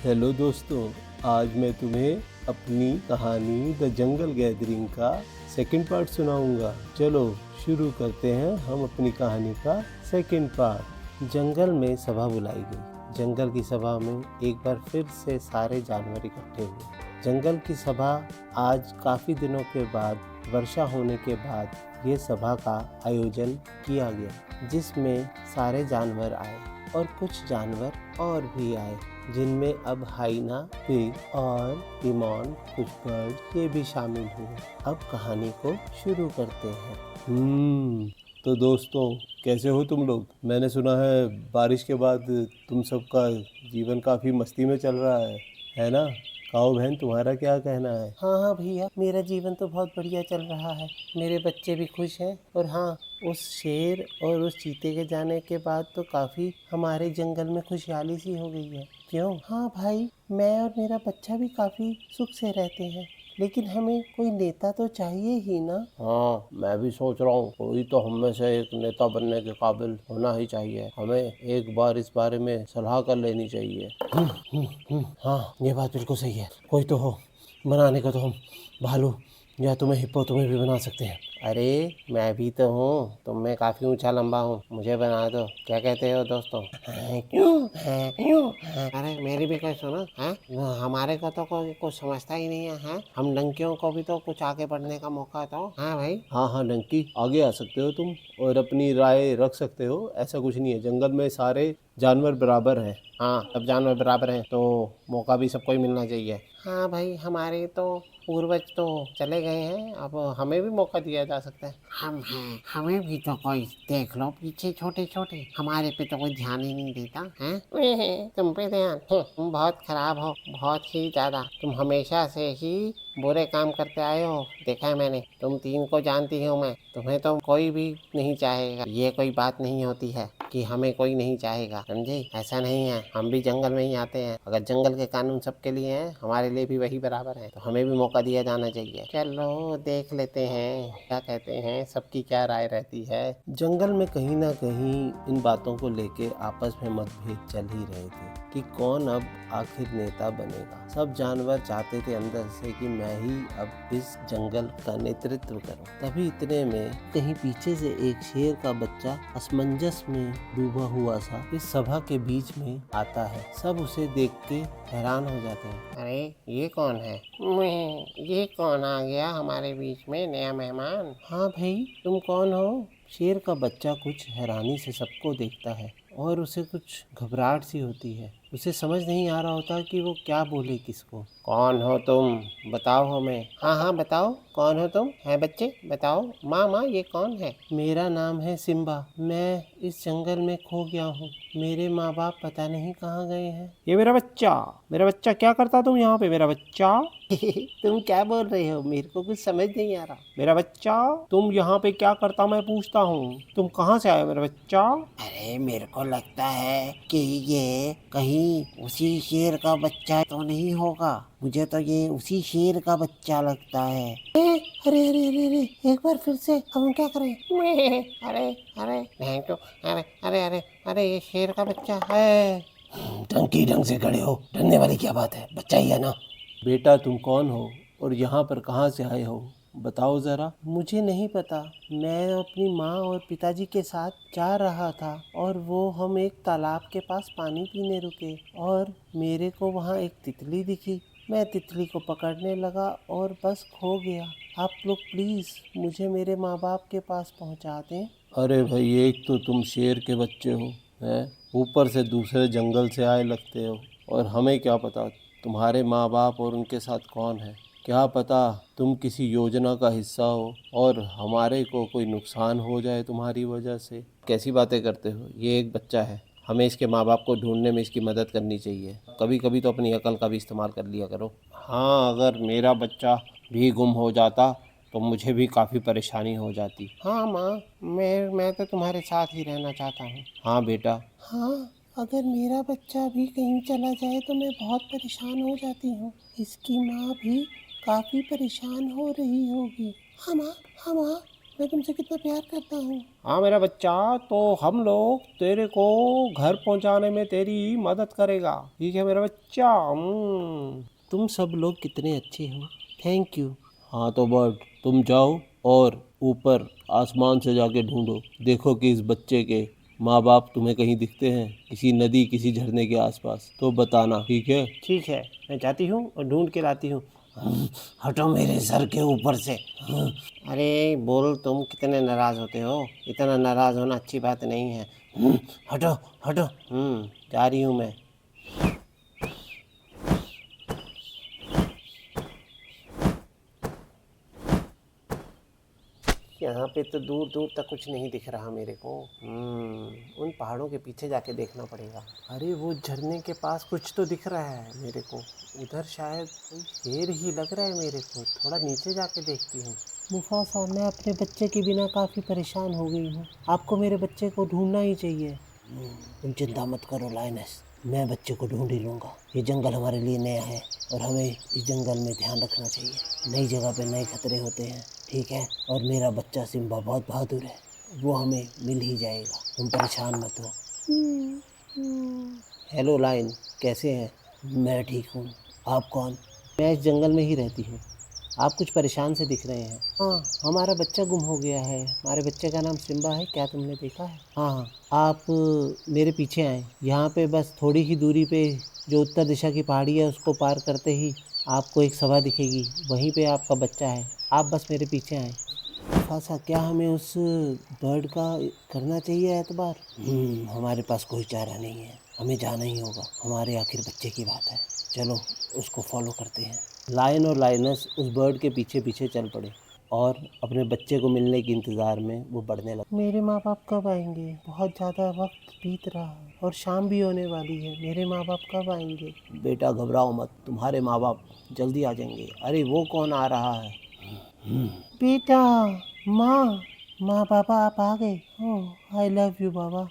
Hello दोस्तों, आज मैं तुम्हें अपनी कहानी द जंगल गैदरिंग का सेकंड पार्ट सुनाऊंगा। चलो शुरू करते हैं हम अपनी कहानी का सेकंड पार्ट। जंगल में सभा बुलाई गई। जंगल की सभा में एक बार फिर से सारे जानवर इकट्ठे हुए। जंगल की सभा आज काफ़ी दिनों के बाद, वर्षा होने के बाद ये सभा का आयोजन किया गया, जिसमें सारे जानवर आए और कुछ जानवर और भी आए, जिनमें अब हाइना, पिग और टिमोन, कुछ बर्ड ये भी शामिल हुए। अब कहानी को शुरू करते हैं। तो दोस्तों, कैसे हो तुम लोग? मैंने सुना है बारिश के बाद तुम सबका जीवन काफ़ी मस्ती में चल रहा है ना? काओ बहन, तुम्हारा क्या कहना है? हाँ भैया, मेरा जीवन तो बहुत बढ़िया चल रहा है। मेरे बच्चे भी खुश हैं। और हाँ, उस शेर और उस चीते के जाने के बाद तो काफ़ी हमारे जंगल में खुशहाली सी हो गई है। क्यों? हाँ भाई, मैं और मेरा बच्चा भी काफ़ी सुख से रहते हैं, लेकिन हमें कोई नेता तो चाहिए ही ना। हाँ, मैं भी सोच रहा हूँ कोई तो हम में से एक नेता बनने के काबिल होना ही चाहिए। हमें एक बार इस बारे में सलाह कर लेनी चाहिए। हाँ, ये बात बिल्कुल सही है। कोई तो हो बनाने को। तो हम भालू या तुम्हें हिप्पो तुम्हें भी बना सकते हैं। अरे मैं भी तो हूँ, तुम में काफ़ी ऊंचा लंबा हूँ, मुझे बना दो। क्या कहते हो दोस्तों? क्यों? अरे मेरी भी कोई सुनो है। हमारे को तो कोई कुछ समझता ही नहीं है। हम लंकियों को भी तो कुछ आगे बढ़ने का मौका दो। हाँ भाई। हाँ, डंकी, आगे आ सकते हो तुम और अपनी राय रख सकते हो। ऐसा कुछ नहीं है, जंगल में सारे जानवर बराबर हैं। हाँ, सब जानवर बराबर हैं, तो मौका भी सबको ही मिलना चाहिए। हाँ भाई, हमारे तो पूर्वज तो चले गए हैं, अब हमें भी मौका दिया जा सकता है। हम हैं, हमें भी तो कोई देख लो पीछे, छोटे छोटे हमारे पे तो कोई ध्यान ही नहीं देता है। तुम पे ध्यान है? तुम बहुत खराब हो, बहुत ही ज्यादा। तुम हमेशा से ही बुरे काम करते आए हो, देखा है मैंने। तुम तीन को जानती हो मैं, तुम्हें तो कोई भी नहीं चाहेगा। ये कोई बात नहीं होती है कि हमें कोई नहीं चाहेगा, समझे? ऐसा नहीं है, हम भी जंगल में ही आते हैं। अगर जंगल के कानून सबके लिए हैं, हमारे लिए भी वही बराबर है, तो हमें भी मौका दिया जाना चाहिए। चलो देख लेते हैं क्या कहते हैं, सबकी क्या राय रहती है। जंगल में कहीं ना कहीं इन बातों को लेके आपस में मतभेद चल ही रहे थे कि कौन अब आखिर नेता बनेगा। सब जानवर चाहते थे अंदर से कि मैं ही अब इस जंगल का नेतृत्व करूं। तभी इतने में कहीं पीछे से एक शेर का बच्चा असमंजस में डूबा हुआ सा इस सभा के बीच में आता है। सब उसे देख के हैरान हो जाते हैं। अरे ये कौन है? ये कौन आ गया हमारे बीच में, नया मेहमान? हाँ भाई, तुम कौन हो? शेर का बच्चा कुछ हैरानी से सबको देखता है और उसे कुछ घबराहट सी होती है। उसे समझ नहीं आ रहा होता कि वो क्या बोले किसको। कौन हो तुम? बताओ हमें। हाँ बताओ, कौन हो तुम? है बच्चे, बताओ। माँ ये कौन है? मेरा नाम है सिम्बा। मैं इस जंगल में खो गया हूँ। मेरे माँ बाप पता नहीं कहाँ गए हैं। ये मेरा बच्चा क्या करता तुम यहाँ पे? मेरा बच्चा तुम क्या बोल रहे हो? मेरे को कुछ समझ नहीं आ रहा। मेरा बच्चा, तुम यहाँ पे क्या करता मैं पूछता हूँ? तुम कहाँ से आए मेरा बच्चा? अरे मेरे को लगता है कि ये कहीं उसी शेर का बच्चा तो नहीं होगा। मुझे तो ये उसी शेर का बच्चा लगता है। अरे एक बार फिर से। अब हम क्या करें? अरे ये शेर का बच्चा है। टंकी ढंग से खड़े हो, डरने वाली क्या बात है? बच्चा ही है ना। बेटा, तुम कौन हो और यहाँ पर कहाँ से आए हो? बताओ जरा। मुझे नहीं पता। मैं अपनी माँ और पिताजी के साथ जा रहा था और वो हम एक तालाब के पास पानी पीने रुके और मेरे को वहाँ एक तितली दिखी। मैं तितली को पकड़ने लगा और बस खो गया। आप लोग प्लीज़ मुझे मेरे माँ बाप के पास पहुँचा दें। अरे भाई, एक तो तुम शेर के बच्चे हो, हैं? ऊपर से दूसरे जंगल से आए लगते हो। और हमें क्या पता तुम्हारे माँ बाप और उनके साथ कौन है। क्या पता तुम किसी योजना का हिस्सा हो और हमारे को कोई नुकसान हो जाए तुम्हारी वजह से। कैसी बातें करते हो? ये एक बच्चा है, हमें इसके माँ बाप को ढूंढने में इसकी मदद करनी चाहिए। कभी कभी तो अपनी अकल का भी इस्तेमाल कर लिया करो। हाँ, अगर मेरा बच्चा भी गुम हो जाता तो मुझे भी काफ़ी परेशानी हो जाती। हाँ माँ, मैं तो तुम्हारे साथ ही रहना चाहता हूँ। हाँ बेटा। हाँ, अगर मेरा बच्चा भी कहीं चला जाए तो मैं बहुत परेशान हो जाती हूँ। इसकी माँ भी काफ़ी परेशान हो रही होगी। हाँ माँ, मैं तुमसे कितना प्यार करता हूँ। हाँ मेरा बच्चा, तो हम लोग तेरे को घर पहुंचाने में तेरी मदद करेगा, ठीक है मेरा बच्चा। तुम सब लोग कितने अच्छे हो, थैंक यू। हाँ तो बर्ड, तुम जाओ और ऊपर आसमान से जाके ढूंढो, देखो कि इस बच्चे के माँ बाप तुम्हें कहीं दिखते हैं, किसी नदी किसी झरने के आसपास, तो बताना, ठीक है। ठीक है, मैं जाती हूँ और ढूंढ के लाती हूँ। हटो मेरे सर के ऊपर से। अरे बोल, तुम कितने नाराज होते हो, इतना नाराज होना अच्छी बात नहीं है। हटो हटो। जा रही हूँ मैं। यहाँ पे तो दूर दूर तक कुछ नहीं दिख रहा मेरे को। उन पहाड़ों के पीछे जाके देखना पड़ेगा। अरे वो झरने के पास कुछ तो दिख रहा है मेरे को, उधर शायद कोई शेर ही लग रहा है मेरे को। थोड़ा नीचे जाके देखती हूँ। मुफासा, मैं अपने बच्चे के बिना काफ़ी परेशान हो गई हूँ, आपको मेरे बच्चे को ढूंढना ही चाहिए। तुम चिंता मत करो लायनस, मैं बच्चे को ढूंढ ही लूँगा। ये जंगल हमारे लिए नया है और हमें इस जंगल में ध्यान रखना चाहिए। नई जगह पे नए खतरे होते हैं, ठीक है। और मेरा बच्चा सिम्बा बहुत बहादुर है, वो हमें मिल ही जाएगा, तुम परेशान मत हो। हेलो लाइन, कैसे हैं? मैं ठीक हूँ, आप कौन? मैं इस जंगल में ही रहती हूँ, आप कुछ परेशान से दिख रहे हैं। हाँ, हमारा बच्चा गुम हो गया है, हमारे बच्चे का नाम सिम्बा है, क्या तुमने देखा है? हाँ हाँ, आप मेरे पीछे आए, यहाँ पे बस थोड़ी ही दूरी पे जो उत्तर दिशा की पहाड़ी है उसको पार करते ही आपको एक सभा दिखेगी, वहीं पे आपका बच्चा है, आप बस मेरे पीछे आए। फासा, क्या हमें उस बर्ड का करना चाहिए एतबार? हमारे पास कोई चारा नहीं है, हमें जाना ही होगा, हमारे आखिर बच्चे की बात है, चलो उसको फॉलो करते हैं। लायन और लायनस उस बर्ड के पीछे पीछे चल पड़े और अपने बच्चे को मिलने के इंतज़ार में वो बढ़ने लगे। मेरे माँ बाप कब आएंगे? बहुत ज़्यादा वक्त बीत रहा है और शाम भी होने वाली है, मेरे माँ बाप कब आएंगे? बेटा घबराओ मत, तुम्हारे माँ बाप जल्दी आ जाएंगे। अरे वो कौन आ रहा है? बेटा, माँ पापा आप आ गए। ओह आई लव यू बाबा,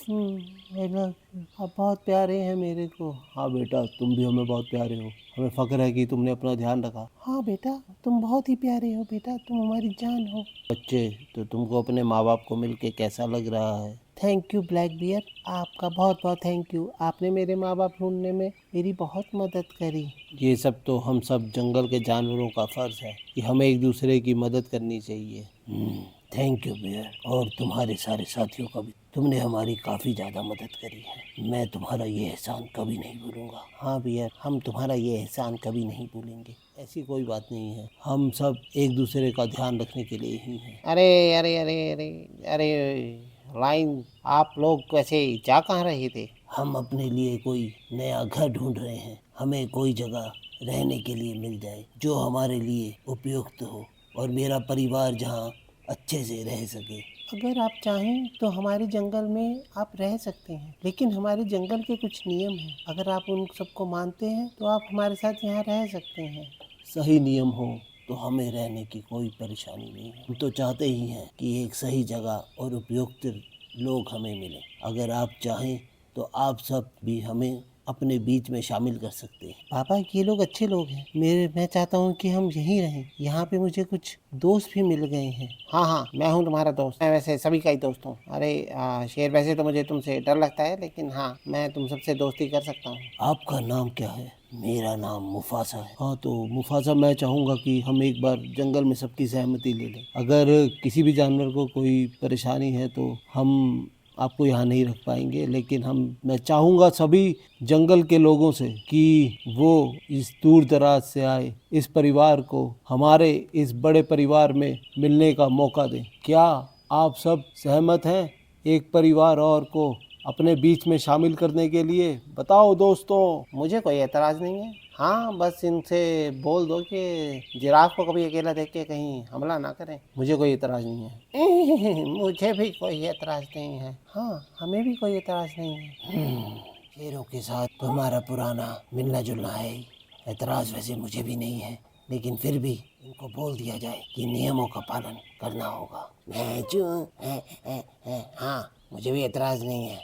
आई लव यू, आप बहुत प्यारे हैं मेरे को। हाँ बेटा, तुम भी हमें बहुत प्यारे हो, हमें फ़ख्र है कि तुमने अपना ध्यान रखा। हाँ बेटा, तुम बहुत ही प्यारे हो बेटा, तुम हमारी जान हो। बच्चे, तो तुमको अपने माँ बाप को मिलके कैसा लग रहा है? थैंक यू ब्लैक बियर, आपका बहुत बहुत थैंक यू, आपने मेरे माँ बाप ढूंढने में मेरी बहुत मदद करी। ये सब तो हम सब जंगल के जानवरों का फ़र्ज़ है कि हमें एक दूसरे की मदद करनी चाहिए। थैंक यू बियर, और तुम्हारे सारे साथियों का भी, तुमने हमारी काफ़ी ज़्यादा मदद करी है, मैं तुम्हारा ये एहसान कभी नहीं भूलूंगा। हाँ बियर, हम तुम्हारा ये एहसान कभी नहीं भूलेंगे, ऐसी कोई बात नहीं है, हम सब एक दूसरे का ध्यान रखने के लिए ही हैं। अरे अरे अरे अरे अरे लाइन, आप लोग वैसे जा कहाँ रहे थे? हम अपने लिए कोई नया घर ढूंढ रहे हैं, हमें कोई जगह रहने के लिए मिल जाए जो हमारे लिए उपयुक्त हो और मेरा परिवार जहाँ अच्छे से रह सके। अगर आप चाहें तो हमारे जंगल में आप रह सकते हैं, लेकिन हमारे जंगल के कुछ नियम हैं, अगर आप उन सबको मानते हैं तो आप हमारे साथ यहाँ रह सकते हैं। सही नियम हो तो हमें रहने की कोई परेशानी नहीं है, हम तो चाहते ही हैं कि एक सही जगह और उपयुक्त लोग हमें मिले। अगर आप चाहें तो आप सब भी हमें अपने बीच में शामिल कर सकते हैं। पापा, ये लोग अच्छे लोग हैं, मैं चाहता हूँ कि हम यहीं रहें, यहाँ पे मुझे कुछ दोस्त भी मिल गए हैं। हाँ हाँ, मैं हूँ तुम्हारा दोस्त, मैं वैसे सभी का ही दोस्त हूँ। अरे शेर, वैसे तो मुझे तुमसे डर लगता है, लेकिन हाँ, मैं तुम सबसे दोस्ती कर सकता हूँ। आपका नाम क्या है? मेरा नाम मुफासा है। हाँ तो मुफासा, मैं चाहूँगा कि हम एक बार जंगल में सबकी सहमति ले लें, अगर किसी भी जानवर को कोई परेशानी है तो हम आपको यहाँ नहीं रख पाएंगे, लेकिन मैं चाहूँगा सभी जंगल के लोगों से कि वो इस दूर दराज से आए इस परिवार को हमारे इस बड़े परिवार में मिलने का मौका दें। क्या आप सब सहमत हैं एक परिवार और को अपने बीच में शामिल करने के लिए? बताओ दोस्तों। मुझे कोई एतराज़ नहीं है, हाँ बस इनसे बोल दो कि जिराफ को कभी अकेला देख के कहीं हमला ना करें, मुझे कोई एतराज़ नहीं है। मुझे भी कोई एतराज़ नहीं है। हाँ, हमें भी कोई एतराज़ नहीं है। शेरों के साथ तो हमारा पुराना मिलना जुलना है ही, एतराज़ वैसे मुझे भी नहीं है, लेकिन फिर भी इनको बोल दिया जाए कि नियमों का पालन करना होगा। हाँ, मुझे भी एतराज़ नहीं है।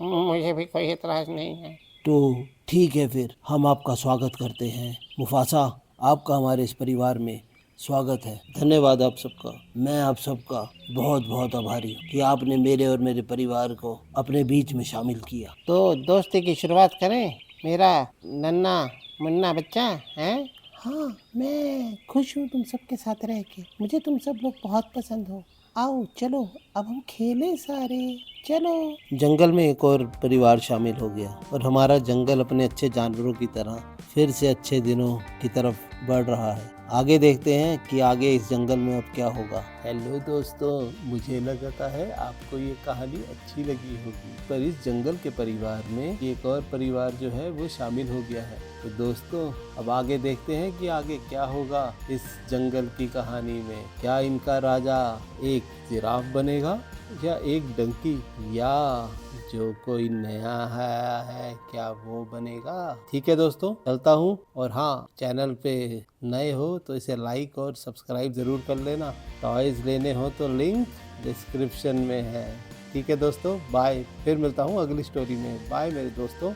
मुझे भी कोई एतराज़ नहीं है। तो ठीक है, फिर हम आपका स्वागत करते हैं मुफासा, आपका हमारे इस परिवार में स्वागत है। धन्यवाद आप सबका। मैं आप सबका बहुत बहुत आभारी हूँ कि आपने मेरे और मेरे परिवार को अपने बीच में शामिल किया। तो दोस्ती की शुरुआत करें, मेरा नन्ना मुन्ना बच्चा है। हाँ, मैं खुश हूँ तुम सबके साथ रह के। मुझे तुम सब लोग बहुत पसंद हो। आओ चलो अब हम खेलें सारे, चलो। जंगल में एक और परिवार शामिल हो गया और हमारा जंगल अपने अच्छे जानवरों की तरह फिर से अच्छे दिनों की तरफ बढ़ रहा है। आगे देखते हैं कि आगे इस जंगल में अब क्या होगा। हेलो दोस्तों, मुझे लगता है आपको ये कहानी अच्छी लगी होगी। पर इस जंगल के परिवार में एक और परिवार जो है वो शामिल हो गया है। तो दोस्तों अब आगे देखते हैं कि आगे क्या होगा इस जंगल की कहानी में। क्या इनका राजा एक जिराफ बनेगा या एक डंकी, या जो कोई नया है क्या वो बनेगा। ठीक है दोस्तों, चलता हूँ। और हाँ, चैनल पे नए हो तो इसे लाइक और सब्सक्राइब ज़रूर कर लेना। टॉयज़ लेने हो तो लिंक डिस्क्रिप्शन में है। ठीक है दोस्तों, बाय। फिर मिलता हूँ अगली स्टोरी में। बाय मेरे दोस्तों।